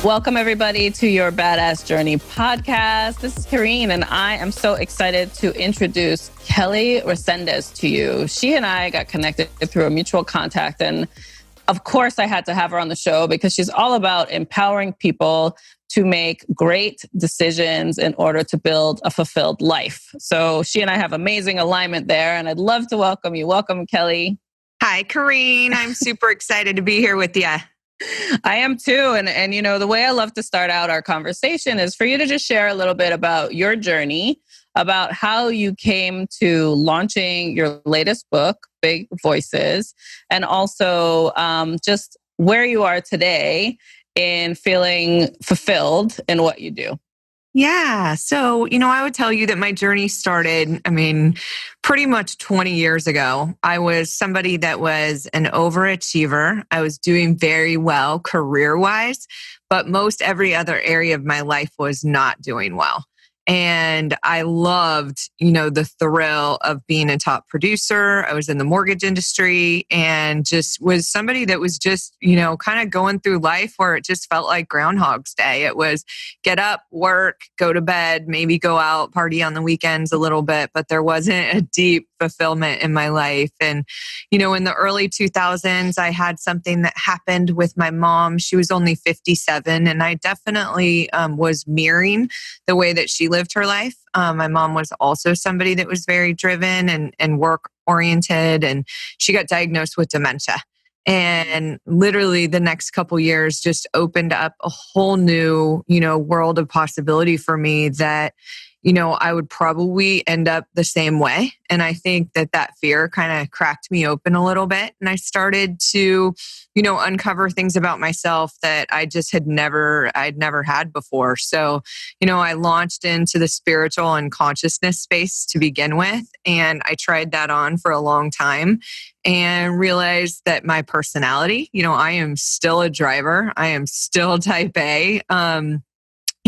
Welcome, everybody, to your Badass Journey podcast. This is Kareen, and I am so excited to introduce Kelly Resendez to you. She and I got connected through a mutual contact, and of course, I had to have her on the show because she's all about empowering people to make great decisions in order to build a fulfilled life. So she and I have amazing alignment there, and I'd love to welcome you. Welcome, Kelly. Hi, Kareen. I'm super excited to be here with you. I am too. And you know, the way I love to start out our conversation is for you to just share a little bit about your journey, about how you came to launching your latest book, BigVoices, and also just where you are today in feeling fulfilled in what you do. Yeah. So, I would tell you that my journey started, pretty much 20 years ago. I was somebody that was an overachiever. I was doing very well career-wise, but most every other area of my life was not doing well. And I loved, the thrill of being a top producer. I was in the mortgage industry and just was somebody that was just, kind of going through life where it just felt like Groundhog's Day. It was get up, work, go to bed, maybe go out, party on the weekends a little bit, but there wasn't a deep fulfillment in my life. And, in the early 2000s, I had something that happened with my mom. She was only 57, and I definitely was mirroring the way that she lived her life. My mom was also somebody that was very driven and work oriented, and she got diagnosed with dementia. And literally the next couple years just opened up a whole new, world of possibility for me that, I would probably end up the same way. And I think that fear kind of cracked me open a little bit. And I started to, uncover things about myself that I'd never had before. So, I launched into the spiritual and consciousness space to begin with. And I tried that on for a long time and realized that my personality, I am still a driver. I am still type A.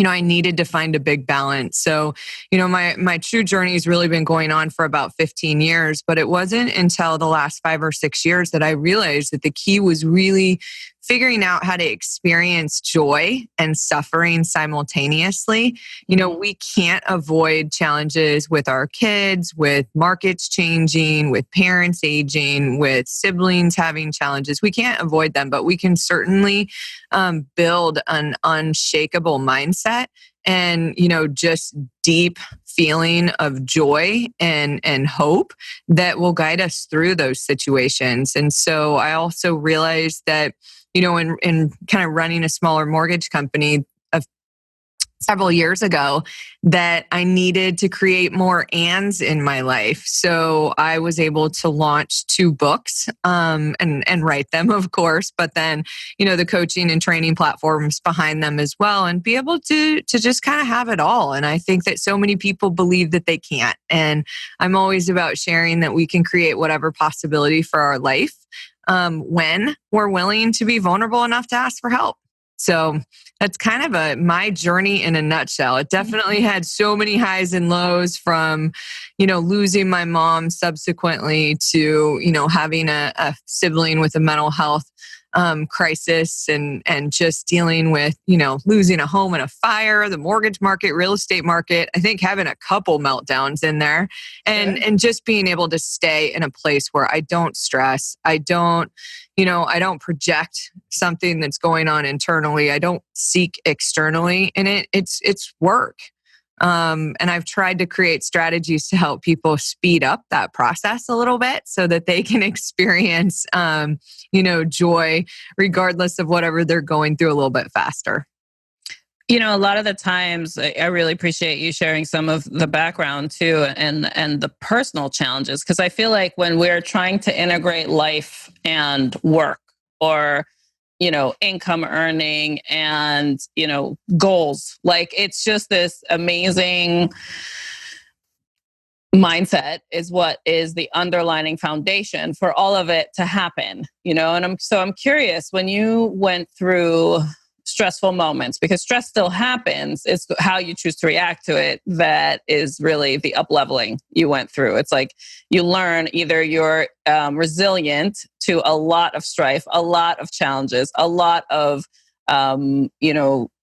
I needed to find a big balance. So, my true journey has really been going on for about 15 years, but it wasn't until the last 5 or 6 years that I realized that the key was really figuring out how to experience joy and suffering simultaneously. We can't avoid challenges with our kids, with markets changing, with parents aging, with siblings having challenges. We can't avoid them, but we can certainly build an unshakable mindset and, just deep feeling of joy and hope that will guide us through those situations. And so I also realized that, in kind of running a smaller mortgage company several years ago, that I needed to create more ands in my life. So I was able to launch 2 books and write them, of course, but then, the coaching and training platforms behind them as well, and be able to just kind of have it all. And I think that so many people believe that they can't. And I'm always about sharing that we can create whatever possibility for our life when we're willing to be vulnerable enough to ask for help. So that's kind of my journey in a nutshell. It definitely had so many highs and lows, from, losing my mom subsequently to, having a sibling with a mental health crisis and just dealing with, losing a home in a fire, the mortgage market, real estate market. I think having a couple meltdowns in there and just being able to stay in a place where I don't stress. I don't project something that's going on internally. I don't seek externally, and it's work. And I've tried to create strategies to help people speed up that process a little bit so that they can experience, joy regardless of whatever they're going through a little bit faster. A lot of the times, I really appreciate you sharing some of the background too, and the personal challenges, because I feel like when we're trying to integrate life and work, or income earning and goals, like it's just this amazing mindset is what is the underlining foundation for all of it to happen. And I'm curious, when you went through stressful moments, because stress still happens. It's how you choose to react to it that is really the up-leveling you went through. It's like you learn either you're resilient to a lot of strife, a lot of challenges, a lot of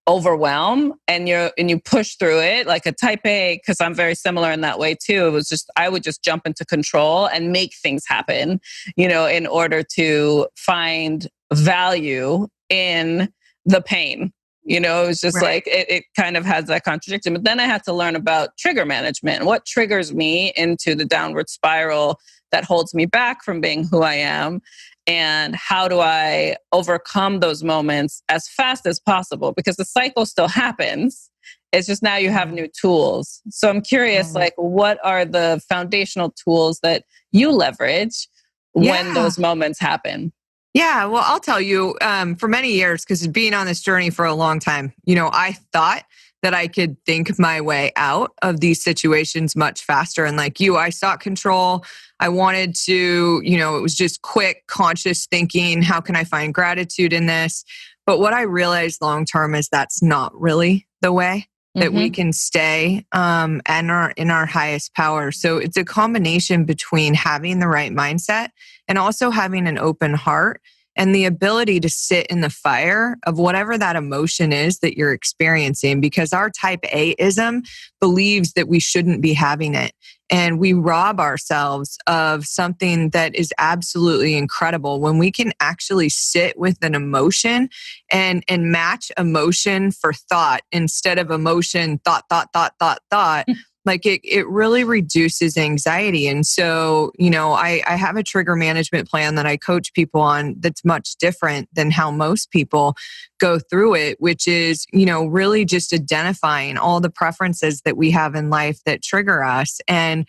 overwhelm, and you push through it like a type A, because I'm very similar in that way too. It was just, I would just jump into control and make things happen, in order to find value in the pain. It was just Right. like, it kind of has that contradiction. But then I had to learn about trigger management and what triggers me into the downward spiral that holds me back from being who I am. And how do I overcome those moments as fast as possible? Because the cycle still happens. It's just now you have new tools. So I'm curious, like, what are the foundational tools that you leverage when those moments happen? Yeah, well, I'll tell you, for many years, because being on this journey for a long time, I thought that I could think my way out of these situations much faster. And like you, I sought control. I wanted to, it was just quick, conscious thinking. How can I find gratitude in this? But what I realized long term is that's not really the way that we can stay in our highest power. So it's a combination between having the right mindset and also having an open heart and the ability to sit in the fire of whatever that emotion is that you're experiencing, because our type A-ism believes that we shouldn't be having it. And we rob ourselves of something that is absolutely incredible when we can actually sit with an emotion and match emotion for thought instead of emotion, thought. Like it really reduces anxiety. And so, I have a trigger management plan that I coach people on that's much different than how most people go through it, which is, really just identifying all the preferences that we have in life that trigger us. And,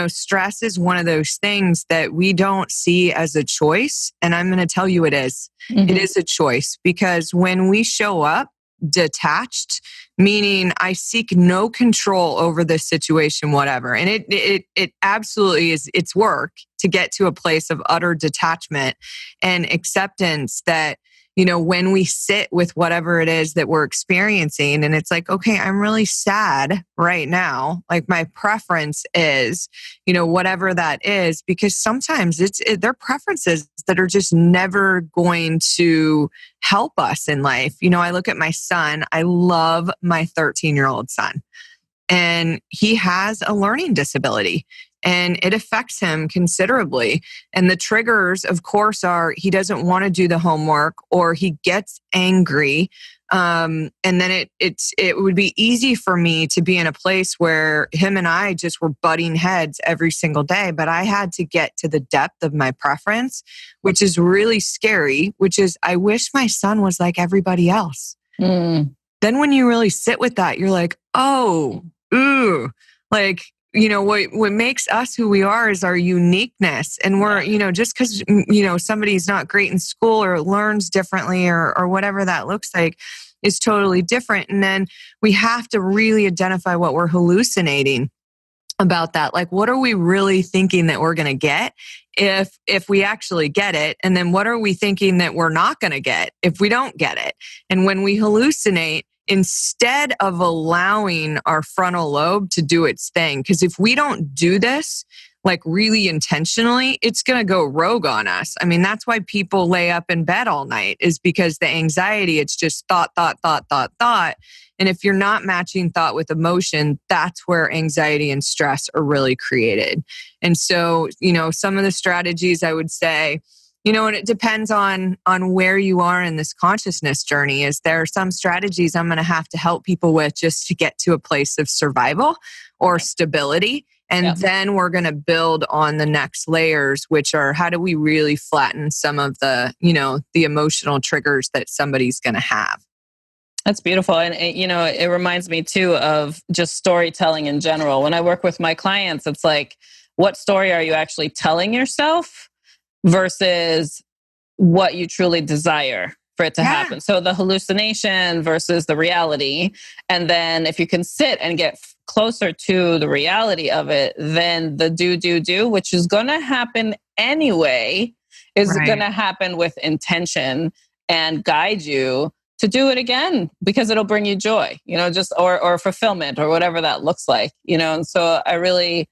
stress is one of those things that we don't see as a choice. And I'm going to tell you it is. It is a choice, because when we show up detached, meaning I seek no control over this situation, whatever. And it absolutely is, it's work to get to a place of utter detachment and acceptance that, when we sit with whatever it is that we're experiencing, and it's like, okay, I'm really sad right now. Like my preference is, whatever that is, because sometimes they're preferences that are just never going to help us in life. I look at my son. I love my 13-year-old son, and he has a learning disability. And it affects him considerably. And the triggers, of course, are he doesn't want to do the homework, or he gets angry. And then it would be easy for me to be in a place where him and I just were butting heads every single day. But I had to get to the depth of my preference, which is really scary, which is I wish my son was like everybody else. Then when you really sit with that, you're like, oh, ooh, like, what makes us who we are is our uniqueness. And we're, just because, somebody's not great in school or learns differently or whatever that looks like is totally different. And then we have to really identify what we're hallucinating about that. Like, what are we really thinking that we're going to get if we actually get it? And then what are we thinking that we're not going to get if we don't get it? And when we hallucinate, instead of allowing our frontal lobe to do its thing, because if we don't do this, like really intentionally, it's going to go rogue on us. I mean, that's why people lay up in bed all night, is because the anxiety, it's just thought. And if you're not matching thought with emotion, that's where anxiety and stress are really created. And so, some of the strategies I would say, and it depends on where you are in this consciousness journey, is there are some strategies I'm going to have to help people with just to get to a place of survival or stability. And then we're going to build on the next layers, which are how do we really flatten some of the, the emotional triggers that somebody's going to have. That's beautiful. And, it reminds me too of just storytelling in general. When I work with my clients, it's like, what story are you actually telling yourself versus what you truly desire for it to happen? So the hallucination versus the reality. And then if you can sit and get closer to the reality of it, then the do, which is going to happen anyway, is going to happen with intention and guide you to do it again, because it'll bring you joy, just or fulfillment or whatever that looks like, And so I really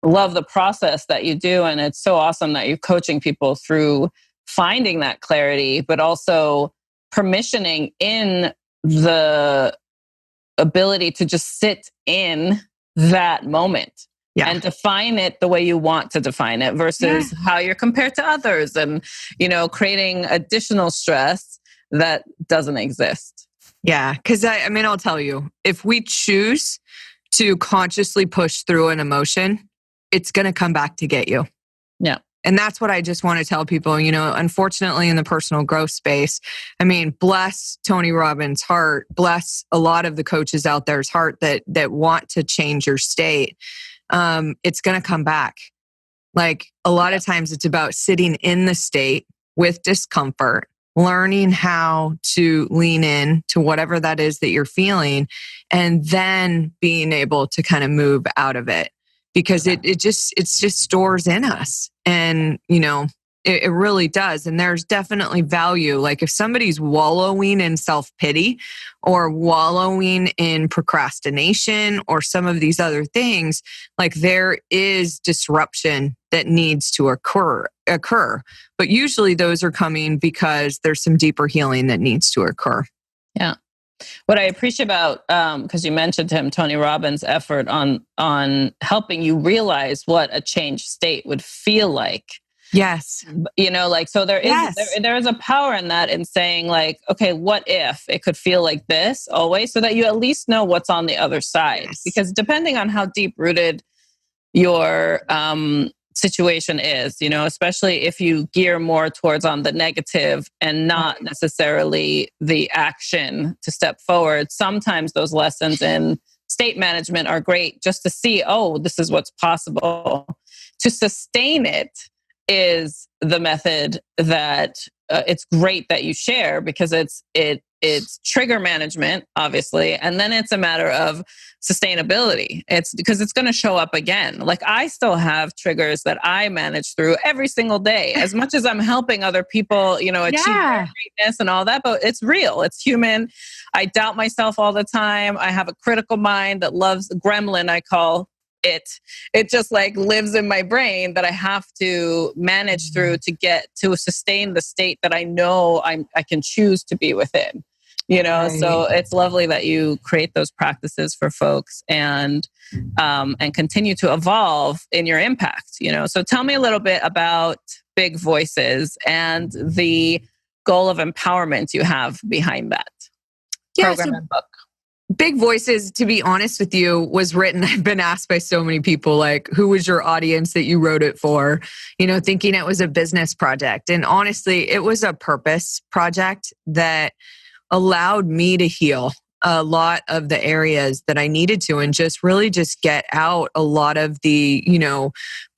love the process that you do. And it's so awesome that you're coaching people through finding that clarity, but also permissioning in the ability to just sit in that moment and define it the way you want to define it versus how you're compared to others and, creating additional stress that doesn't exist. Yeah. Because I'll tell you, if we choose to consciously push through an emotion, it's going to come back to get you. Yeah. And that's what I just want to tell people, unfortunately in the personal growth space, bless Tony Robbins' heart, bless a lot of the coaches out there's heart that want to change your state. It's going to come back. Like a lot of times it's about sitting in the state with discomfort, learning how to lean in to whatever that is that you're feeling, and then being able to kind of move out of it. Because it just stores in us. And, it really does. And there's definitely value. Like if somebody's wallowing in self-pity or wallowing in procrastination or some of these other things, like there is disruption that needs to occur. But usually those are coming because there's some deeper healing that needs to occur. Yeah. What I appreciate about, because you mentioned him, Tony Robbins' effort on helping you realize what a changed state would feel like. Yes. So there is a power in that, in saying like, okay, what if it could feel like this always, so that you at least know what's on the other side. Yes. Because depending on how deep rooted your situation is, especially if you gear more towards on the negative and not necessarily the action to step forward. Sometimes those lessons in state management are great just to see, oh, this is what's possible. To sustain it is the method that it's great that you share, because it's trigger management, obviously, and then it's a matter of sustainability. It's because it's going to show up again. Like I still have triggers that I manage through every single day, as much as I'm helping other people, achieve their greatness and all that. But it's real. It's human. I doubt myself all the time. I have a critical mind that loves gremlin, I call it just like lives in my brain, that I have to manage through to get to sustain the state that I know I can choose to be within, Right. So it's lovely that you create those practices for folks and continue to evolve in your impact, So tell me a little bit about BigVoices and the goal of empowerment you have behind that program and book. BigVoices, to be honest with you, was written. I've been asked by so many people, like, who was your audience that you wrote it for? Thinking it was a business project. And honestly, it was a purpose project that allowed me to heal a lot of the areas that I needed to, and just really just get out a lot of the,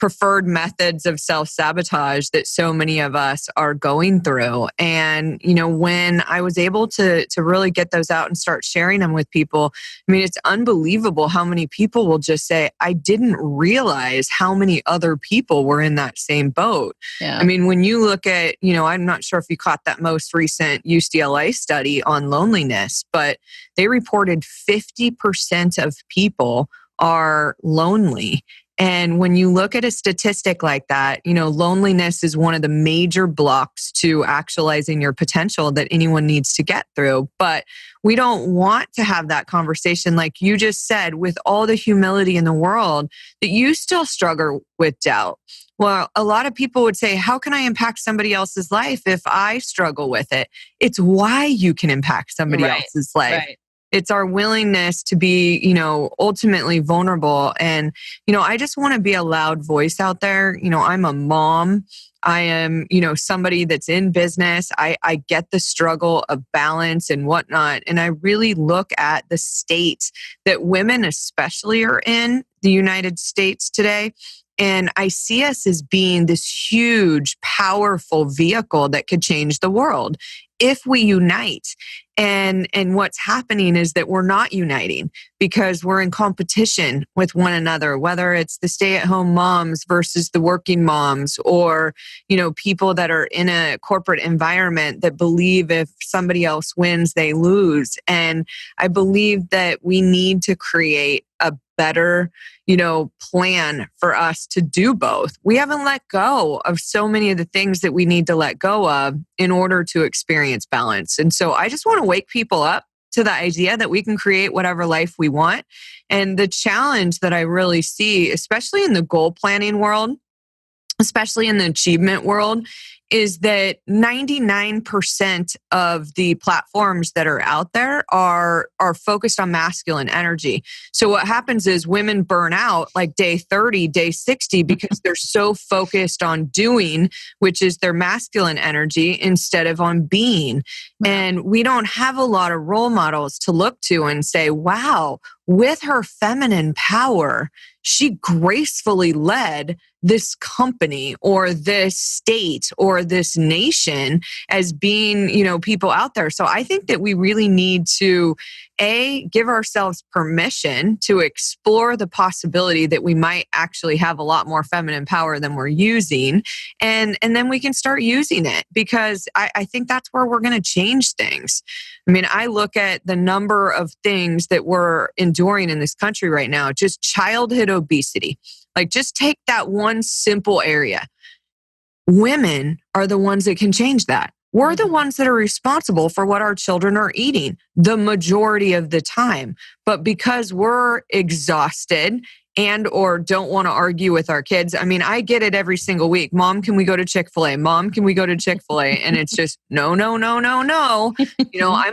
preferred methods of self-sabotage that so many of us are going through. And, when I was able to really get those out and start sharing them with people, it's unbelievable how many people will just say, I didn't realize how many other people were in that same boat. Yeah. When you look at, I'm not sure if you caught that most recent UCLA study on loneliness, but they reported 50% of people are lonely. And when you look at a statistic like that, loneliness is one of the major blocks to actualizing your potential that anyone needs to get through. But we don't want to have that conversation, like you just said, with all the humility in the world, that you still struggle with doubt. Well, a lot of people would say, how can I impact somebody else's life if I struggle with it? It's why you can impact somebody else's life. Right. It's our willingness to be, ultimately vulnerable. And, I just want to be a loud voice out there. I'm a mom. I am, somebody that's in business. I get the struggle of balance and whatnot. And I really look at the state that women especially are in the United States today. And I see us as being this huge, powerful vehicle that could change the world if we unite. And what's happening is that we're not uniting because we're in competition with one another, whether it's the stay-at-home moms versus the working moms, or, people that are in a corporate environment that believe if somebody else wins, they lose. And I believe that we need to create a better, plan for us to do both. We haven't let go of so many of the things that we need to let go of in order to experience balance. And so I just want to wake people up to the idea that we can create whatever life we want. And the challenge that I really see, especially in the goal planning world, especially in the achievement world, is that 99% of the platforms that are out there are focused on masculine energy. So what happens is women burn out like day 30, day 60, because they're so focused on doing, which is their masculine energy, instead of on being. Yeah. And we don't have a lot of role models to look to and say, wow, with her feminine power, she gracefully led this company or this state or this nation as being, people out there. So I think that we really need to, give ourselves permission to explore the possibility that we might actually have a lot more feminine power than we're using. And then we can start using it, because I think that's where we're going to change things. I mean, I look at the number of things that we're enduring in this country right now, just childhood obesity. Like, just take that one simple area. Women are the ones that can change that. We're the ones that are responsible for what our children are eating the majority of the time. But because we're exhausted and or don't want to argue with our kids, I mean, I get it every single week. Mom, can we go to Chick-fil-A? Mom, can we go to Chick-fil-A? And it's just, no. I'm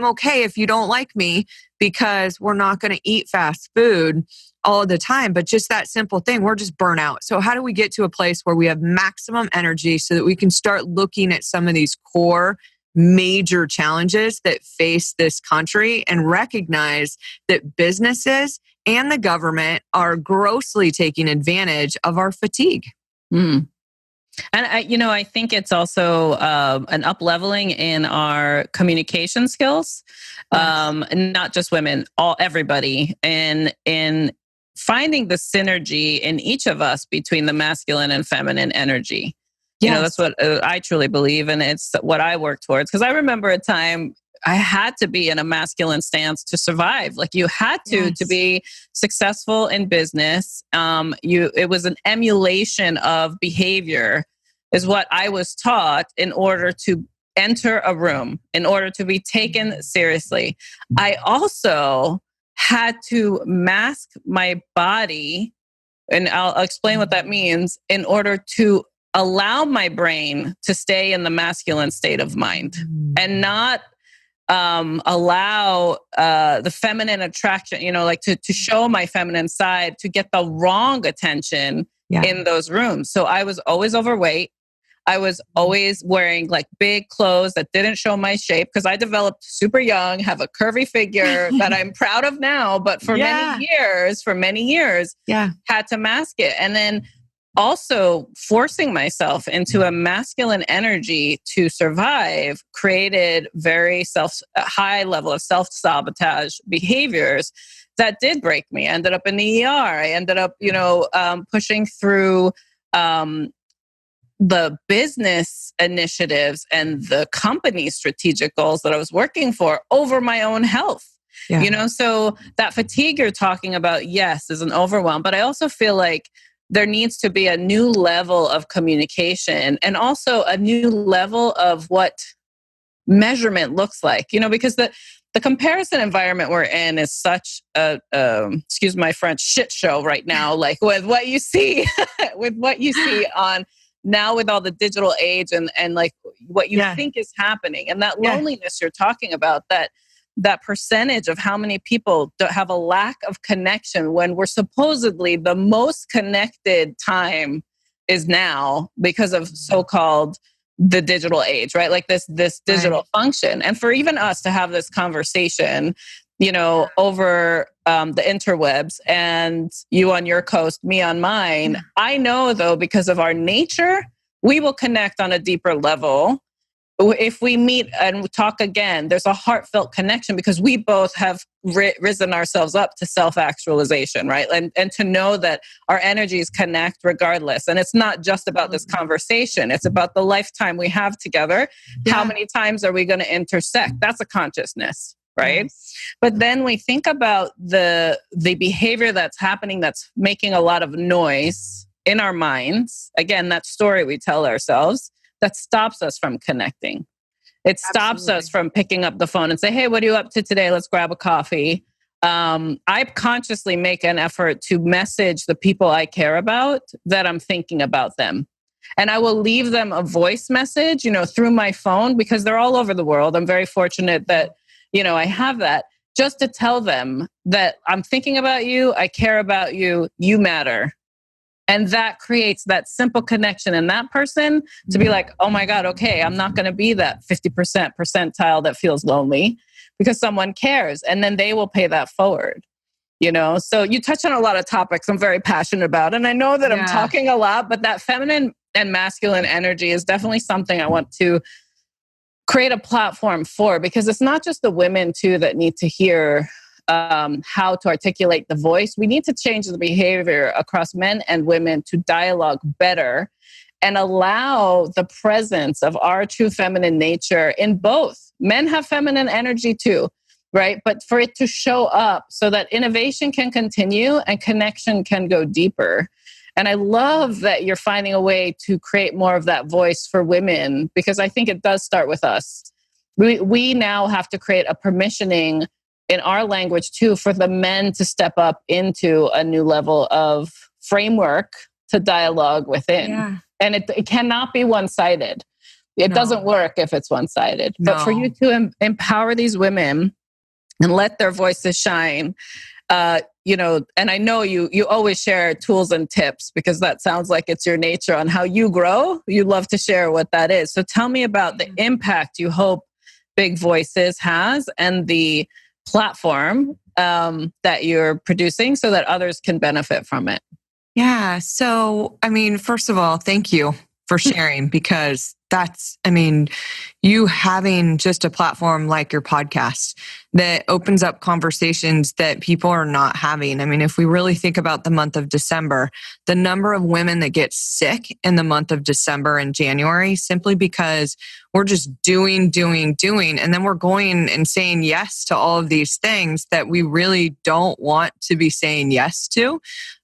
okay if you don't like me, because we're not going to eat fast food all the time. But just that simple thing, we're just burnt out. So how do we get to a place where we have maximum energy so that we can start looking at some of these core major challenges that face this country and recognize that businesses and the government are grossly taking advantage of our fatigue? Mm. And I think it's also an up-leveling in our communication skills, yes. Not just women, everybody, in finding the synergy in each of us between the masculine and feminine energy. Yes. That's what I truly believe, and it's what I work towards. Because I remember a time I had to be in a masculine stance to survive. Like, you had to be successful in business. It was an emulation of behavior, is what I was taught in order to enter a room, in order to be taken seriously. I also had to mask my body, and I'll explain what that means, in order to allow my brain to stay in the masculine state of mind and not allow the feminine attraction, to show my feminine side, to get the wrong attention in those rooms. So I was always overweight. I was always wearing like big clothes that didn't show my shape, because I developed super young, have a curvy figure that I'm proud of now, but for many years, had to mask it. And then also forcing myself into a masculine energy to survive created very high level of self-sabotage behaviors that did break me. I ended up in the ER. I ended up, pushing through the business initiatives and the company strategic goals that I was working for over my own health. Yeah. So that fatigue you're talking about, yes, is an overwhelm. But I also feel like there needs to be a new level of communication, and also a new level of what measurement looks like, because the comparison environment we're in is such a, excuse my French, shit show right now, like with what you see, on now with all the digital age and like what you think is happening, and that loneliness you're talking about, that percentage of how many people have a lack of connection when we're supposedly the most connected time is now because of so-called the digital age, right? Like this digital function. And for even us to have this conversation, over the interwebs, and you on your coast, me on mine, I know though, because of our nature, we will connect on a deeper level. If we meet and talk again, there's a heartfelt connection because we both have risen ourselves up to self-actualization, right? And to know that our energies connect regardless. And it's not just about this conversation. It's about the lifetime we have together. Yeah. How many times are we going to intersect? That's a consciousness, right? Yes. But then we think about the behavior that's happening that's making a lot of noise in our minds. Again, that story we tell ourselves that stops us from connecting. It stops Absolutely. us from picking up the phone and say, hey, what are you up to today? Let's grab a coffee. I consciously make an effort to message the people I care about that I'm thinking about them. And I will leave them a voice message, through my phone, because they're all over the world. I'm very fortunate that, I have that, just to tell them that I'm thinking about you. I care about you. You matter. And that creates that simple connection in that person to be like, oh my God, okay, I'm not going to be that 50% percentile that feels lonely because someone cares. And then they will pay that forward. So you touch on a lot of topics I'm very passionate about. And I know that I'm talking a lot, but that feminine and masculine energy is definitely something I want to create a platform for, because it's not just the women too that need to hear how to articulate the voice. We need to change the behavior across men and women to dialogue better and allow the presence of our true feminine nature in both. Men have feminine energy too, right? But for it to show up so that innovation can continue and connection can go deeper. And I love that you're finding a way to create more of that voice for women, because I think it does start with us. We now have to create a permissioning in our language too, for the men to step up into a new level of framework to dialogue within. Yeah. And it cannot be one-sided. It doesn't work if it's one-sided. No. But for you to empower these women and let their voices shine, and I know you always share tools and tips, because that sounds like it's your nature on how you grow. You love to share what that is. So tell me about the impact you hope BigVoices has and the platform that you're producing so that others can benefit from it. Yeah. So, first of all, thank you for sharing, because you having just a platform like your podcast that opens up conversations that people are not having. If we really think about the month of December, the number of women that get sick in the month of December and January, simply because we're just doing, and then we're going and saying yes to all of these things that we really don't want to be saying yes to.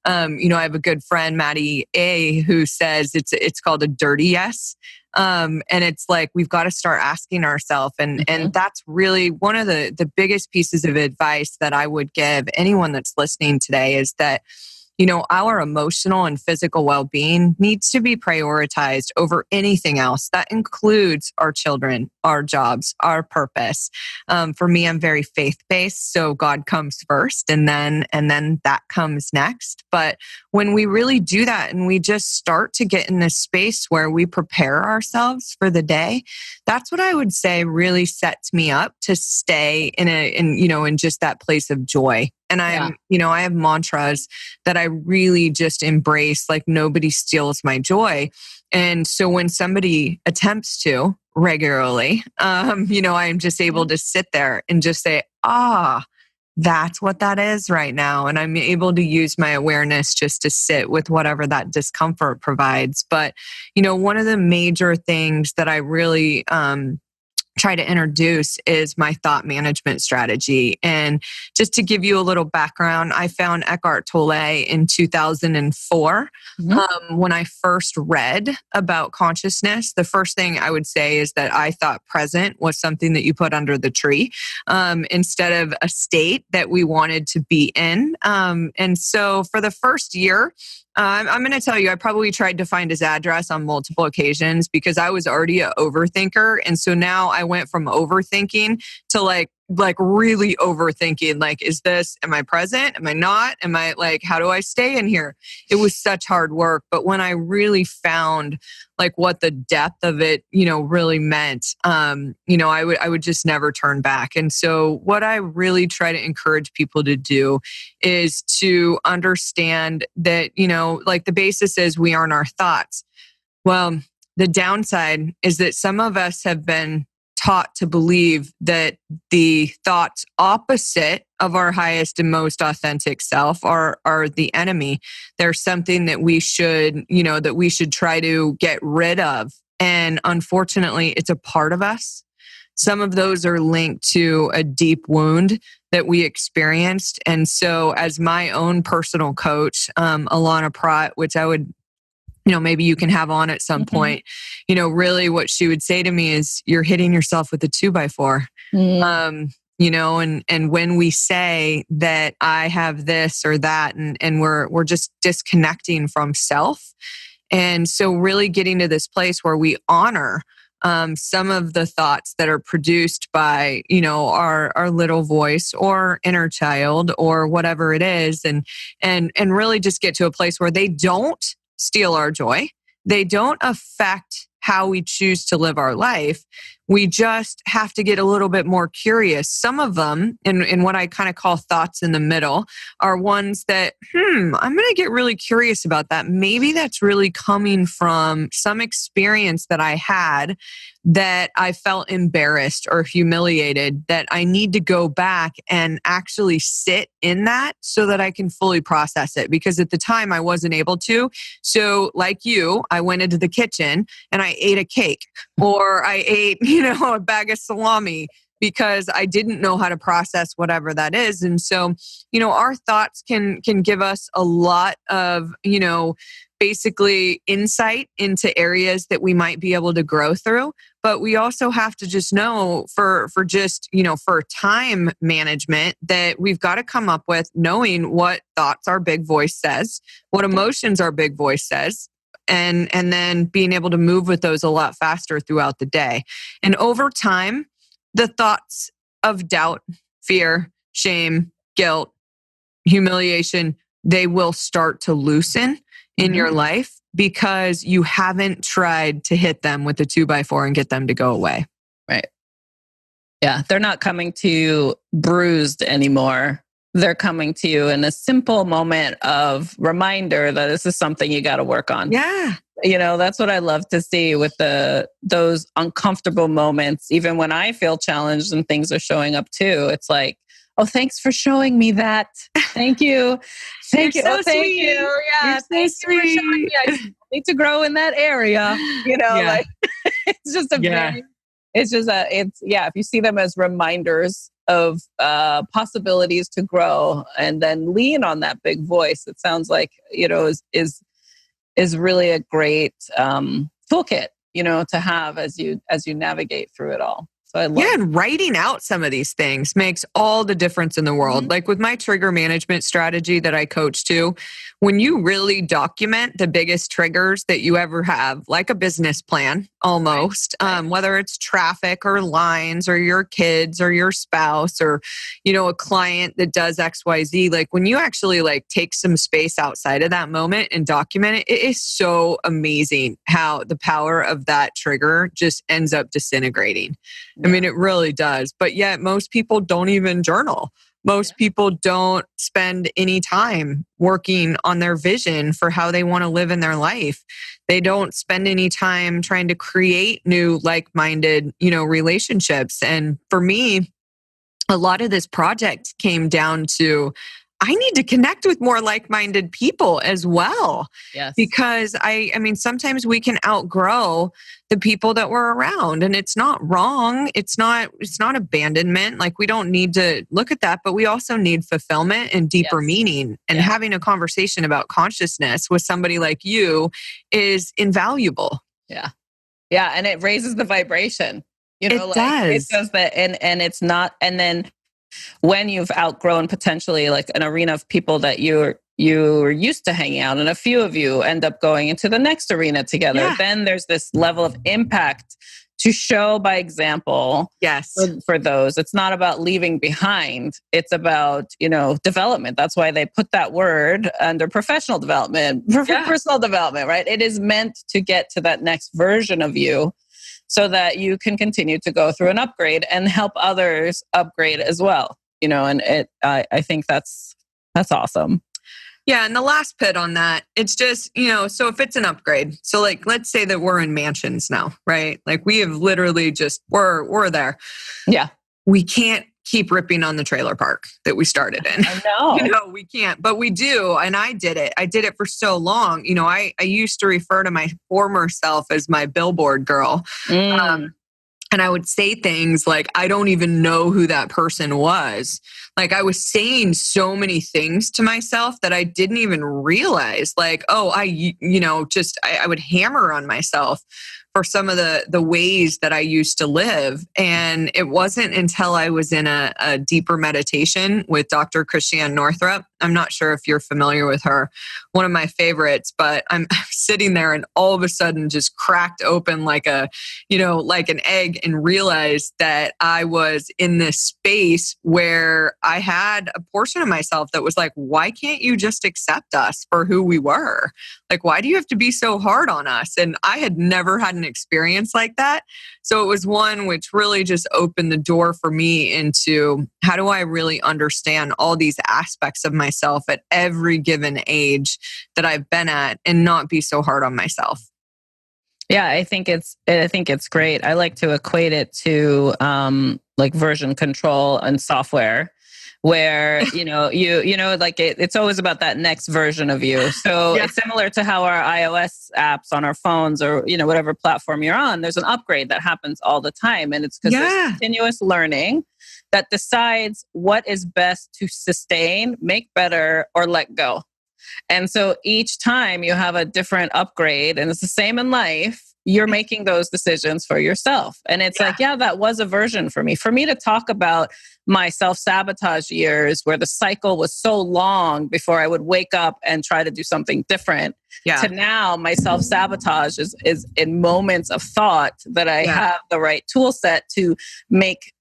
I have a good friend, Maddie A, who says it's called a dirty yes. And it's like, we've got to start asking ourselves. And that's really one of the biggest pieces of advice that I would give anyone that's listening today, is that, our emotional and physical well-being needs to be prioritized over anything else. That includes our children, our jobs, our purpose. For me, I'm very faith-based, so God comes first, and then that comes next. But when we really do that and we just start to get in this space where we prepare ourselves for the day, that's what I would say really sets me up to stay in just that place of joy. And I have mantras that I really just embrace, like nobody steals my joy. And so when somebody attempts to regularly, I'm just able to sit there and just say, that's what that is right now. And I'm able to use my awareness just to sit with whatever that discomfort provides. But, one of the major things that I really try to introduce is my thought management strategy. And just to give you a little background, I found Eckhart Tolle in 2004. When I first read about consciousness, the first thing I would say is that I thought present was something that you put under the tree instead of a state that we wanted to be in. And so for the first year, I'm going to tell you, I probably tried to find his address on multiple occasions because I was already an overthinker. And so now I went from overthinking to like really overthinking. Like, am I present? Am I not? Am I how do I stay in here? It was such hard work. But when I really found what the depth of it, really meant, I would just never turn back. And so what I really try to encourage people to do is to understand that, the basis is we aren't our thoughts. Well, the downside is that some of us have been taught to believe that the thoughts opposite of our highest and most authentic self are the enemy. They're something that we should try to get rid of. And unfortunately, it's a part of us. some of those are linked to a deep wound that we experienced. And so as my own personal coach, Alana Pratt, which I would, maybe you can have on at some point, really what she would say to me is, you're hitting yourself with a 2x4. And when we say that I have this or that, and we're just disconnecting from self. And so really getting to this place where we honor some of the thoughts that are produced by, our little voice or inner child or whatever it is, and really just get to a place where they don't steal our joy. They don't affect how we choose to live our life. We just have to get a little bit more curious. Some of them, in what I kind of call thoughts in the middle, are ones that, I'm going to get really curious about that. Maybe that's really coming from some experience that I had that I felt embarrassed or humiliated, that I need to go back and actually sit in that so that I can fully process it. Because at the time I wasn't able to. So like you, I went into the kitchen and I ate a cake, or I ate, a bag of salami, because I didn't know how to process whatever that is. And so, our thoughts can give us a lot of, basically insight into areas that we might be able to grow through. But we also have to just know for time management, that we've got to come up with knowing what thoughts our big voice says, what emotions our big voice says, and then being able to move with those a lot faster throughout the day. And over time, the thoughts of doubt, fear, shame, guilt, humiliation, they will start to loosen in your life, because you haven't tried to hit them with a 2x4 and get them to go away. Right. Yeah. They're not coming to you bruised anymore. They're coming to you in a simple moment of reminder that this is something you got to work on. Yeah. That's what I love to see with those uncomfortable moments. Even when I feel challenged and things are showing up too, it's like, oh, thanks for showing me that. Thank you. Thank you. So thank sweet. you. Yeah. You're so thank you for showing me. I need to grow in that area. Like it's just if you see them as reminders of possibilities to grow, and then lean on that big voice, it sounds like, is really a great toolkit, to have as you navigate through it all. So I love and writing out some of these things makes all the difference in the world. Like with my trigger management strategy that I coach to, when you really document the biggest triggers that you ever have, like a business plan almost, whether it's traffic or lines or your kids or your spouse or, a client that does XYZ, like when you actually take some space outside of that moment and document it, it is so amazing how the power of that trigger just ends up disintegrating. I mean, it really does. But yet most people don't even journal. Most people don't spend any time working on their vision for how they want to live in their life. They don't spend any time trying to create new like-minded, relationships. And for me, a lot of this project came down to, I need to connect with more like-minded people as well. Yes. Because I mean, sometimes we can outgrow the people that we're around, and it's not wrong. It's not abandonment. Like, we don't need to look at that, but we also need fulfillment and deeper meaning. And having a conversation about consciousness with somebody like you is invaluable. Yeah. Yeah. And it raises the vibration. It does. It does that. And it's not, and then when you've outgrown potentially like an arena of people that you're used to hanging out, and a few of you end up going into the next arena together, then there's this level of impact to show by example. Yes. For those. It's not about leaving behind. It's about, development. That's why they put that word under professional development, personal development, right? It is meant to get to that next version of you, so that you can continue to go through an upgrade and help others upgrade as well. And I think that's awesome. Yeah. And the last bit on that, it's just, so if it's an upgrade, so let's say that we're in mansions now, right? Like we have literally just, we're there. Yeah. We can't keep ripping on the trailer park that we started in. I know. We can't, but we do. And I did it for so long. I used to refer to my former self as my billboard girl. And I would say things like, I don't even know who that person was. Like I was saying so many things to myself that I didn't even realize. Like, oh, I would hammer on myself for some of the ways that I used to live. And it wasn't until I was in a deeper meditation with Dr. Christiane Northrup. I'm not sure if you're familiar with her, one of my favorites, but I'm sitting there and all of a sudden just cracked open like an egg and realized that I was in this space where I had a portion of myself that was like, why can't you just accept us for who we were? Like, why do you have to be so hard on us? And I had never had an experience like that. So it was one which really just opened the door for me into how do I really understand all these aspects of myself at every given age that I've been at and not be so hard on myself. Yeah, I think it's great. I like to equate it to like version control and software, where it's always about that next version of you. So It's similar to how our iOS apps on our phones or whatever platform you're on, there's an upgrade that happens all the time, and it's because there's continuous learning that decides what is best to sustain, make better, or let go. And so each time you have a different upgrade, and it's the same in life, you're making those decisions for yourself. And it's that was a version for me. For me to talk about my self-sabotage years where the cycle was so long before I would wake up and try to do something different, to now my self-sabotage is in moments of thought that I have the right tool set to make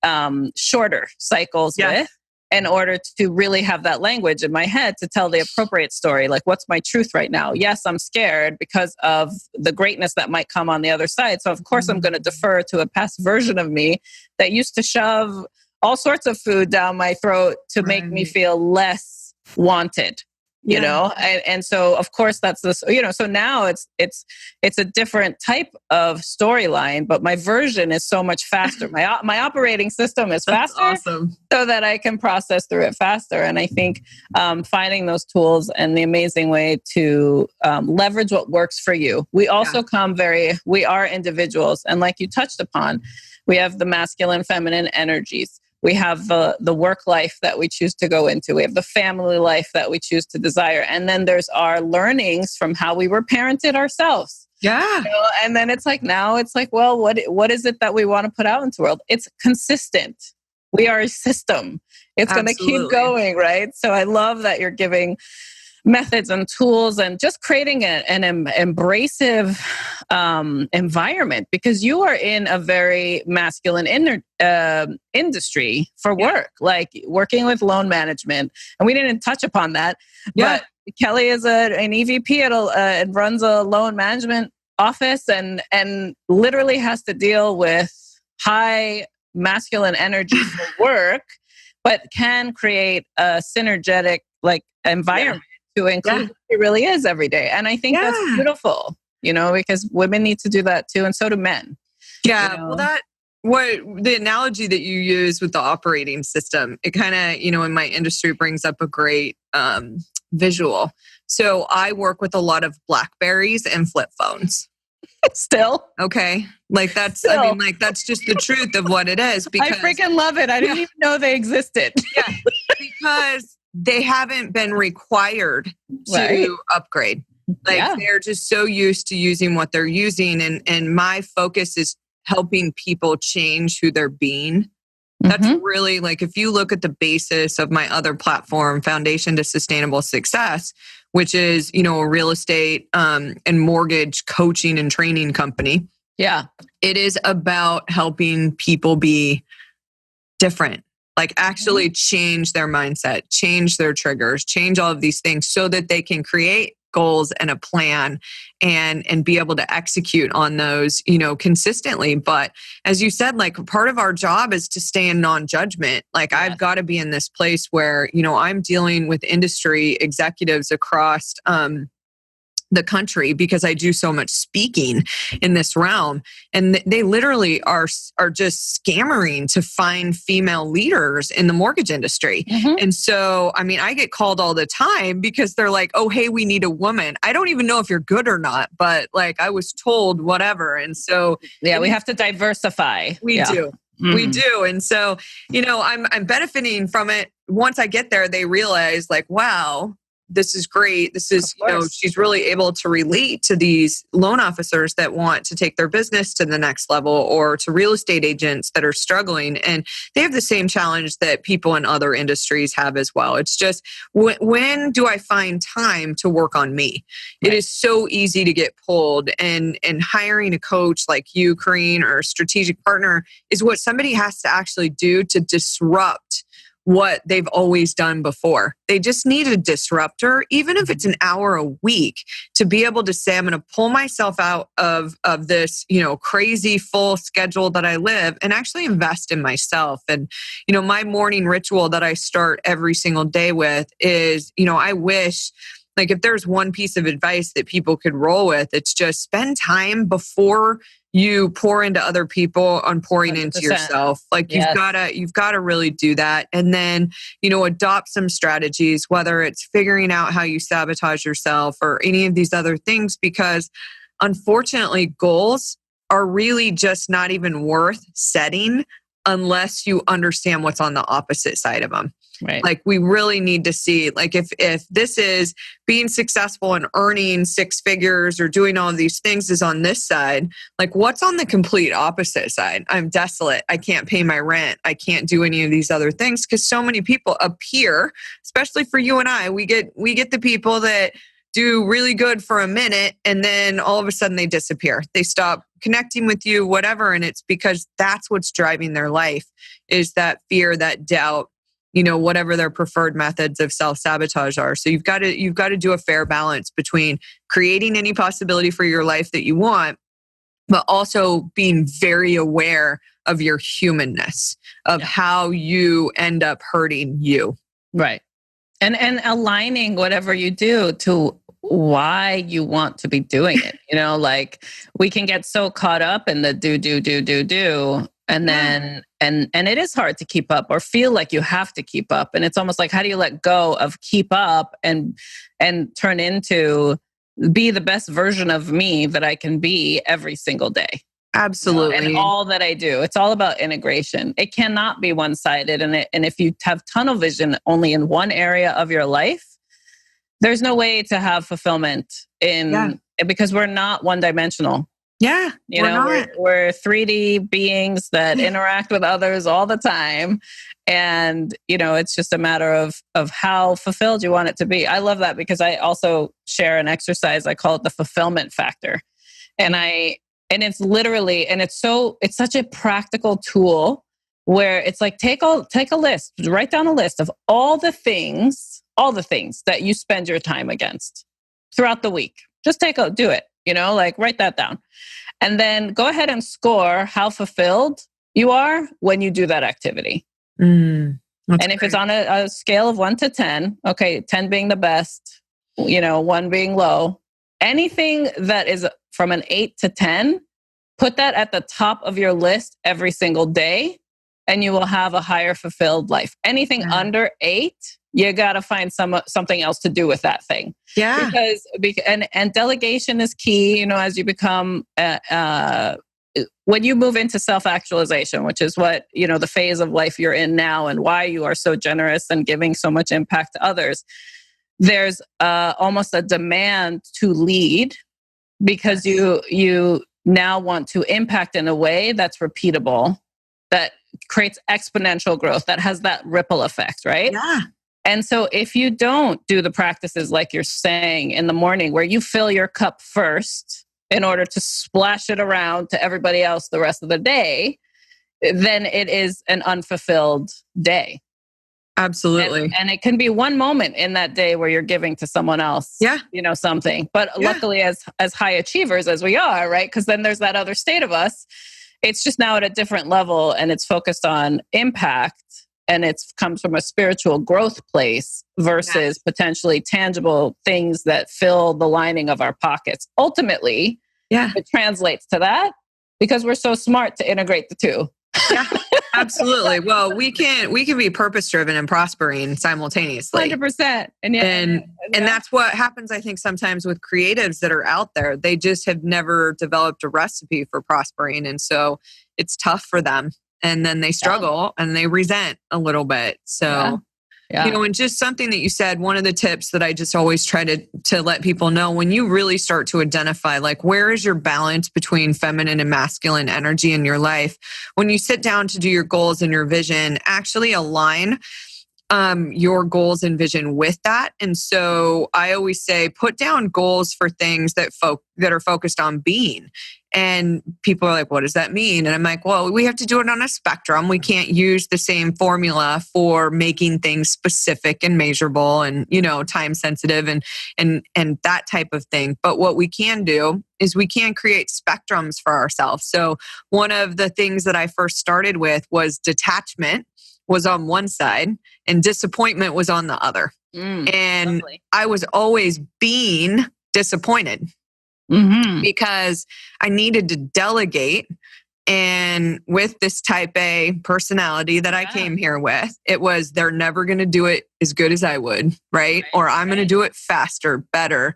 shorter cycles with, in order to really have that language in my head to tell the appropriate story. Like, what's my truth right now? Yes, I'm scared because of the greatness that might come on the other side. So of course I'm going to defer to a past version of me that used to shove all sorts of food down my throat to make me feel less wanted. And so of course that's this, so now it's a different type of storyline, but my version is so much faster. My operating system is faster, awesome, so that I can process through it faster. And I think finding those tools and the amazing way to leverage what works for you. We also we are individuals. And like you touched upon, we have the masculine, feminine energies. We have the work life that we choose to go into. We have the family life that we choose to desire. And then there's our learnings from how we were parented ourselves. Yeah. And then it's like, well, what is it that we want to put out into the world? It's consistent. We are a system. It's going to keep going, right? So I love that you're giving methods and tools and just creating an embracive environment, because you are in a very masculine industry for work, like working with loan management. And we didn't touch upon that, but Kelly is an EVP and runs a loan management office and literally has to deal with high masculine energy for work, but can create a synergetic environment to include who it really is every day. And I think that's beautiful, because women need to do that too. And so do men. Yeah. Well, what the analogy that you use with the operating system, it kind of, in my industry brings up a great visual. So I work with a lot of Blackberries and flip phones. Still. Okay. That's just the truth of what it is. Because I freaking love it. I didn't even know they existed. Because they haven't been required to upgrade. They're just so used to using what they're using. And my focus is helping people change who they're being. That's really if you look at the basis of my other platform, Foundation to Sustainable Success, which is, a real estate and mortgage coaching and training company. Yeah. It is about helping people be different. Actually change their mindset, change their triggers, change all of these things so that they can create goals and a plan and be able to execute on those, consistently. But as you said, part of our job is to stay in non-judgment. I've got to be in this place where, I'm dealing with industry executives across the country because I do so much speaking in this realm. And they literally are just scammering to find female leaders in the mortgage industry. Mm-hmm. And so, I mean, I get called all the time because they're like, oh, hey, we need a woman. I don't even know if you're good or not, but like I was told whatever. And so yeah, we have to diversify. We do. Mm. We do. And so, I'm benefiting from it. Once I get there, they realize like, wow, this is great. This is, she's really able to relate to these loan officers that want to take their business to the next level, or to real estate agents that are struggling. And they have the same challenge that people in other industries have as well. It's just, when do I find time to work on me? Right. It is so easy to get pulled, and hiring a coach like you, Kareen, or a strategic partner is what somebody has to actually do to disrupt what they've always done before. They just need a disruptor, even if it's an hour a week, to be able to say, I'm going to pull myself out of this, crazy full schedule that I live, and actually invest in myself. And, my morning ritual that I start every single day with is, I wish, like, if there's one piece of advice that people could roll with, it's just spend time before you pour into other people on pouring 100%. Into yourself. Like, yes. you've got to really do that. And then, adopt some strategies, whether it's figuring out how you sabotage yourself or any of these other things, because unfortunately, goals are really just not even worth setting unless you understand what's on the opposite side of them. Right. Like, we really need to see, like, if this is being successful and earning six figures or doing all of these things is on this side, like, what's on the complete opposite side? I'm desolate. I can't pay my rent. I can't do any of these other things, because so many people appear, especially for you and I, we get the people that do really good for a minute, and then all of a sudden they disappear. They stop connecting with you, whatever. And it's because that's what's driving their life, is that fear, that doubt, whatever their preferred methods of self-sabotage are. So you've got to do a fair balance between creating any possibility for your life that you want, but also being very aware of your humanness, of how you end up hurting you. Right. And aligning whatever you do to why you want to be doing it. Like, we can get so caught up in the do. And then, and it is hard to keep up, or feel like you have to keep up. And it's almost like, how do you let go of keep up and turn into be the best version of me that I can be every single day? Absolutely. And all that I do, it's all about integration. It cannot be one-sided. And if you have tunnel vision only in one area of your life, there's no way to have fulfillment because we're not one-dimensional. Yeah, we're 3D beings that interact with others all the time. And, it's just a matter of how fulfilled you want it to be. I love that, because I also share an exercise. I call it the fulfillment factor. And it's literally, and it's such a practical tool, where it's like, take a list, write down a list of all the things that you spend your time against throughout the week. Just do it, write that down. And then go ahead and score how fulfilled you are when you do that activity. And if it's on a scale of 1 to 10, okay, 10 being the best, 1 being low, anything that is from an 8 to 10, put that at the top of your list every single day, and you will have a higher fulfilled life. Anything under 8, you got to find something else to do with that thing. Yeah. Because and delegation is key, as you become, when you move into self-actualization, which is what, the phase of life you're in now, and why you are so generous and giving so much impact to others. There's almost a demand to lead, because you now want to impact in a way that's repeatable, that creates exponential growth, that has that ripple effect, right? Yeah. And so if you don't do the practices like you're saying in the morning, where you fill your cup first in order to splash it around to everybody else the rest of the day, then it is an unfulfilled day. Absolutely. And it can be one moment in that day where you're giving to someone else, something. But luckily, as high achievers as we are, right? Because then there's that other state of us. It's just now at a different level, and it's focused on impact. and it comes from a spiritual growth place versus potentially tangible things that fill the lining of our pockets. Ultimately, it translates to that because we're so smart to integrate the two. Yeah, absolutely. Well, we can be purpose driven and prospering simultaneously. 100%. And that's what happens, I think, sometimes with creatives that are out there. They just have never developed a recipe for prospering. And so it's tough for them. And then they struggle and they resent a little bit. So, and just something that you said, one of the tips that I just always try to let people know, when you really start to identify, like, where is your balance between feminine and masculine energy in your life? When you sit down to do your goals and your vision, actually align your goals and vision with that. And so I always say, put down goals for things that are focused on being. And people are like, what does that mean? And I'm like, well, we have to do it on a spectrum. We can't use the same formula for making things specific and measurable and, time sensitive and that type of thing. But what we can do is we can create spectrums for ourselves. So one of the things that I first started with was detachment was on one side and disappointment was on the other. And lovely. I was always being disappointed because I needed to delegate. And with this type A personality that I came here with, it was they're never going to do it as good as I would, right? Or I'm going to do it faster, better.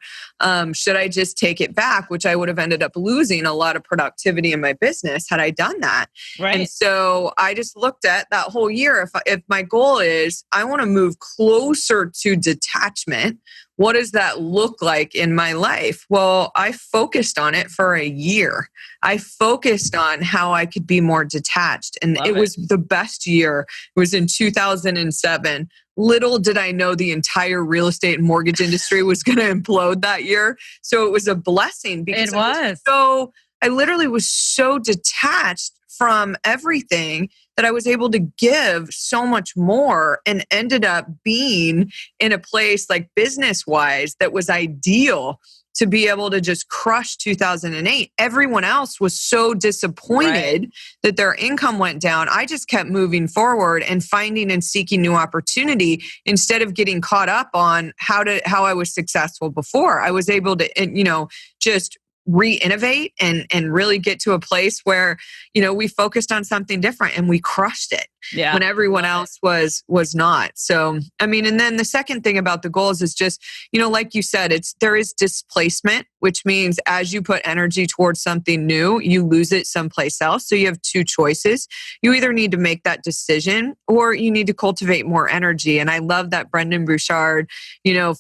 Should I just take it back, which I would have ended up losing a lot of productivity in my business had I done that. Right. And so I just looked at that whole year. If my goal is I want to move closer to detachment, what does that look like in my life? Well, I focused on it for a year. I focused on how I could be more detached. And it was the best year. It was in 2007. Little did I know the entire real estate and mortgage industry was going to implode that year. So it was a blessing because I literally was so detached from everything that I was able to give so much more and ended up being in a place like business-wise that was ideal to be able to just crush 2008. Everyone else was so disappointed that their income went down. I just kept moving forward and finding and seeking new opportunity instead of getting caught up on how I was successful before. I was able to, just re-innovate and really get to a place where, we focused on something different and we crushed it when everyone else was not. So, and then the second thing about the goals is just, like you said, there is displacement, which means as you put energy towards something new, you lose it someplace else. So you have two choices. You either need to make that decision or you need to cultivate more energy. And I love that Brendan Burchard,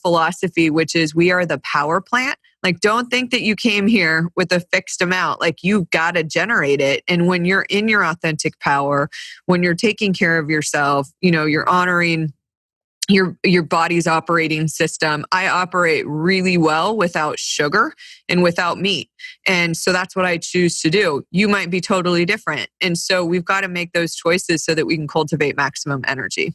philosophy, which is we are the power plant. Like, don't think that you came here with a fixed amount. Like, you've got to generate it. And when you're in your authentic power, when you're taking care of yourself, you're honoring your body's operating system. I operate really well without sugar and without meat. And so that's what I choose to do. You might be totally different. And so we've got to make those choices so that we can cultivate maximum energy.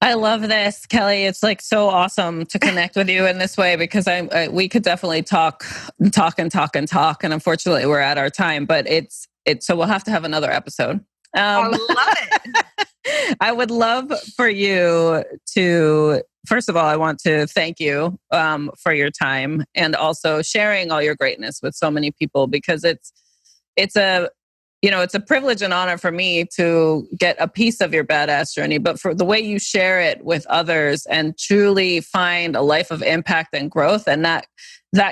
I love this, Kelly. It's like so awesome to connect with you in this way because we could definitely talk. And unfortunately we're at our time, but it's so we'll have to have another episode. I love it. I would love for you to, first of all, I want to thank you for your time and also sharing all your greatness with so many people because it's a privilege and honor for me to get a piece of your badass journey, but for the way you share it with others and truly find a life of impact and growth and that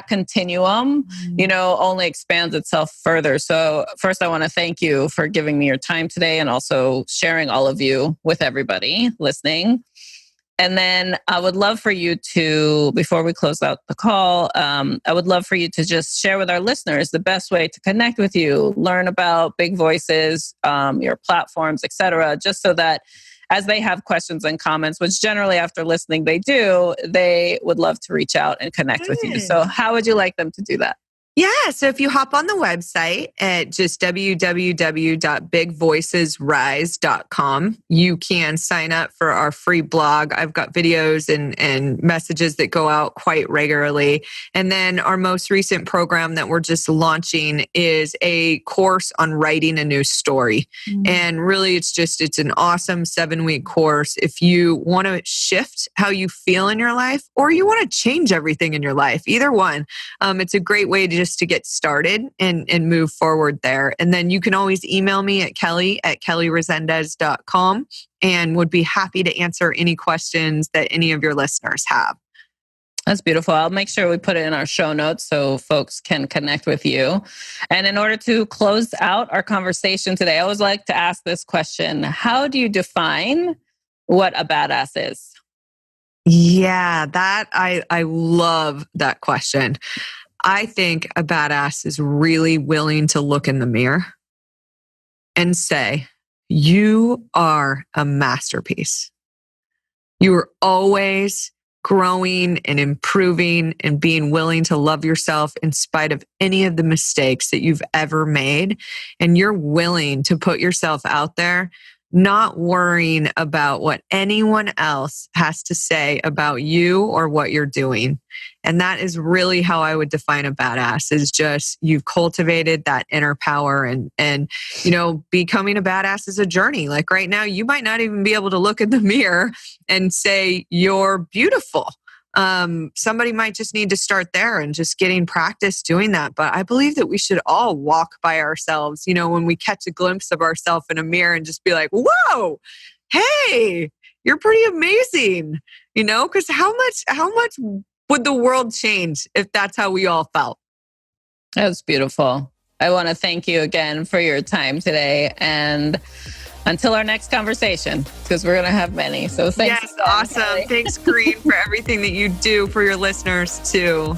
continuum, only expands itself further. So first I want to thank you for giving me your time today and also sharing all of you with everybody listening. And then I would love for you to, before we close out the call, I would love for you to just share with our listeners the best way to connect with you, learn about BigVoices, your platforms, etc., just so that as they have questions and comments, which generally after listening they do, they would love to reach out and connect with you. So how would you like them to do that? Yeah. So if you hop on the website at just www.bigvoicesrise.com, you can sign up for our free blog. I've got videos and messages that go out quite regularly. And then our most recent program that we're just launching is a course on writing a new story. And really, it's an awesome 7-week course. If you want to shift how you feel in your life, or you want to change everything in your life, either one, it's a great way to just to get started and move forward there. And then you can always email me at kelly@kellyresendez.com and would be happy to answer any questions that any of your listeners have. That's beautiful. I'll make sure we put it in our show notes so folks can connect with you. And in order to close out our conversation today, I always like to ask this question. How do you define what a badass is? Yeah, I love that question. I think a badass is really willing to look in the mirror and say, you are a masterpiece. You are always growing and improving and being willing to love yourself in spite of any of the mistakes that you've ever made. And you're willing to put yourself out there, not worrying about what anyone else has to say about you or what you're doing. And that is really how I would define a badass, is just you've cultivated that inner power and becoming a badass is a journey. Like right now, you might not even be able to look in the mirror and say you're beautiful. Somebody might just need to start there and just getting practice doing that. But I believe that we should all walk by ourselves, when we catch a glimpse of ourselves in a mirror and just be like, whoa, hey, you're pretty amazing, because how much would the world change if that's how we all felt? That's beautiful. I want to thank you again for your time today. And until our next conversation, because we're going to have many. So thanks. Yes, awesome. Thanks, Kareen, for everything that you do for your listeners too.